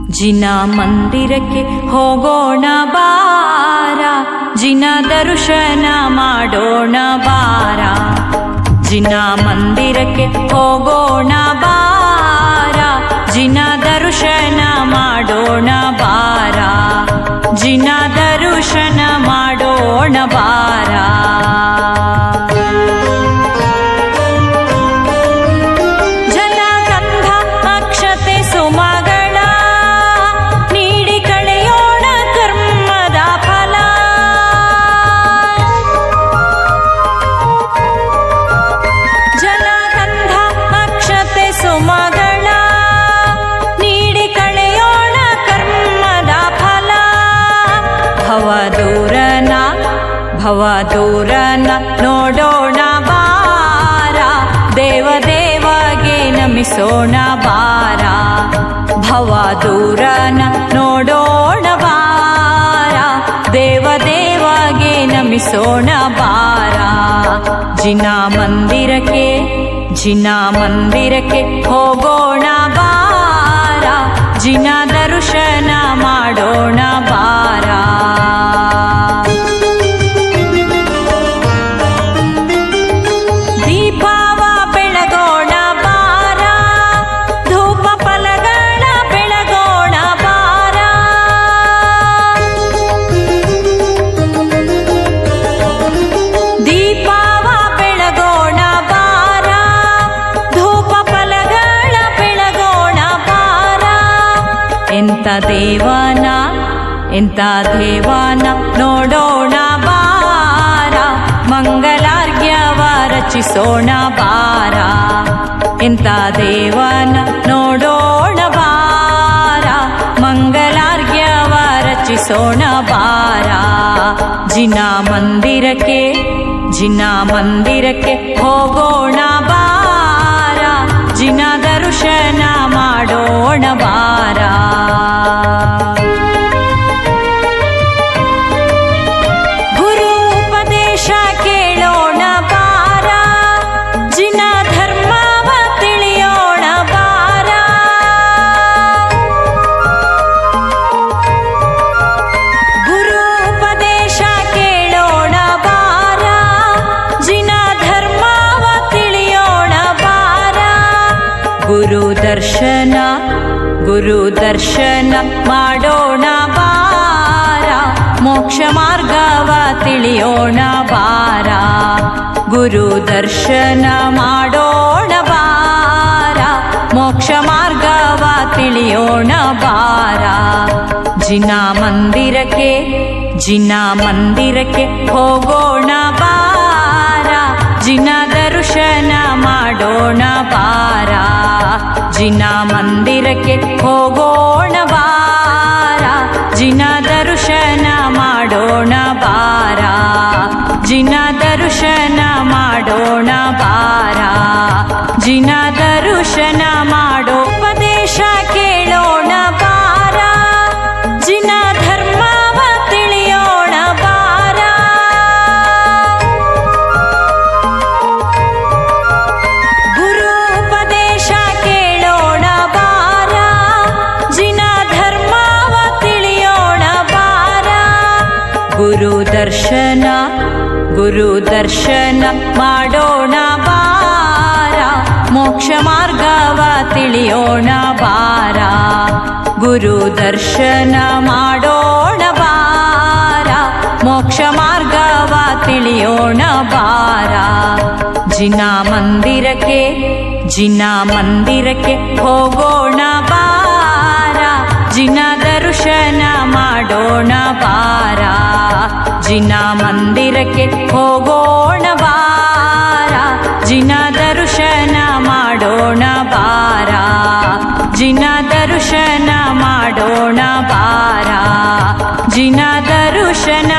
ಜಿನ ಮಂದಿರಕ್ಕೆ ಹೋಗೋಣ ಬಾರ, ಜಿನ ದರ್ಶನ ಮಾಡೋಣ ಬಾರ. ಜಿನ ಮಂದಿರಕ್ಕೆ ಹೋಗೋಣ ಬಾರ, ಜಿನ ದರ್ಶನ ಮಾಡೋಣ ಬಾರ. ಜಿನ ದರ್ಶನ ಮಾಡೋಣ ಬಾರ. ಭವ ದೂರನ ನೋಡೋಣ ಬಾರ, ದೇವದೇವಗೆ ನಮಿಸೋಣ ಬಾರ. ಭವ ದೂರನ ನೋಡೋಣ ಬಾರ, ದೇವದೇವಗೆ ನಮಿಸೋಣ ಬಾರ. ಜಿನ ಮಂದಿರಕ್ಕೆ ಹೋಗೋಣ ಬಾರ, ಜಿನ ದರ್ಶನ ಮಾಡೋಣ ಬಾರ. ಎಂತ ದೇವನ ನೋಡೋಣ ಬಾರ, ಮಂಗಲಾರ್ಘ್ಯವ ರಚಿಸೋಣ ಬಾರ. ಎಂತ ದೇವನ ನೋಡೋಣ ಬಾರ, ಮಂಗಲಾರ್ಘ್ಯವ ರಚಿಸೋಣ ಬಾರ. ಜಿನ ಮಂದಿರಕ್ಕೆ ಹೋಗೋಣ ಬಾರ, ಜಿನ ದರ್ಶನ ಮಾಡೋಣ ಬಾರ. ಗುರು ದರ್ಶನ ಮಾಡೋಣ ಬಾರ, ಮೋಕ್ಷ ಮಾರ್ಗವ ತಿಳಿಯೋಣ ಬಾರ. ಗುರು ದರ್ಶನ ಮಾಡೋಣ ಬಾರ, ಮೋಕ್ಷ ಮಾರ್ಗವ ತಿಳಿಯೋಣ ಬಾರ. ಜಿನ ಮಂದಿರಕ್ಕೆ ಹೋಗೋಣ ಬಾರ, ಜಿನ ದರ್ಶನ ಮಾಡೋಣ ಬಾರ. ಜಿನ ಮಂದಿರಕ್ಕೆ ಹೋಗೋಣ ಬಾರ, ಜಿನ ದರ್ಶನ ಮಾಡೋಣ ಬಾರ. ಜಿನ ದರ್ಶನ ಮಾಡೋಣ ಬಾರ. ಜಿನ ದರ್ಶನ ಮಾಡೋಣ ಬಾರ. ಜಿನ ದರ್ಶನ ಮಾಡೋಣ ಬಾರ. ಜಿನ ದರ್ಶನ ಮಾಡೋಣ ಬಾರ. ಜಿನ ದರ್ಶನ ಮಾಡೋಣ ಬಾರ. ಜಿನ ದರ್ಶನ ಮಾಡೋಣ ಬಾರ. ಜಿನ ದರ್ಶನ ಮಾಡೋಣ ಬಾರ. ಜಿನ ದರ್ಶನ ಮಾಡೋಣ ಬಾರ. ಜಿನ ದರ್ಶನ ಮಾಡೋಣ ಬಾರ. ಜಿನ ದರ್ಶನ ಮಾಡೋಣ ಬಾರ. ಜಿನ ದರ್ಶನ ಮಾಡೋಪದೇಶ ಕೇಳೋಣ ಬಾರ, ಜಿನ ಧರ್ಮವ ತಿಳಿಯೋಣ ಬಾರ. ಗುರು ಉಪದೇಶ ಕೇಳೋಣ ಬಾರ, ಜಿನ ಧರ್ಮವ ತಿಳಿಯೋಣ ಬಾರ. ಗುರು ದರ್ಶನ ಮಾಡೋಣ ಬಾರ, ಮೋಕ್ಷ ಮಾರ್ಗವ ತಿಳಿಯೋಣ ಬಾರ. ಗುರು ದರ್ಶನ ಮಾಡೋಣ ಬಾರ, ಮೋಕ್ಷ ಮಾರ್ಗವ ತಿಳಿಯೋಣ ಬಾರ. ಜಿನ ಮಂದಿರಕ್ಕೆ ಹೋಗೋಣ ಬಾರ, ಜಿನ ದರ್ಶನ ಮಾಡೋಣ ಬಾರ. ಜಿನ ಮಂದಿರಕ್ಕೆ ಹೋಗೋಣ ಬಾರ, ಜಿನ ದರ್ಶನ ಮಾಡೋಣ ಬಾರ. ಜಿನ ದರ್ಶನ ಮಾಡೋಣ ಬಾರ. ಜಿನ ದರ್ಶನ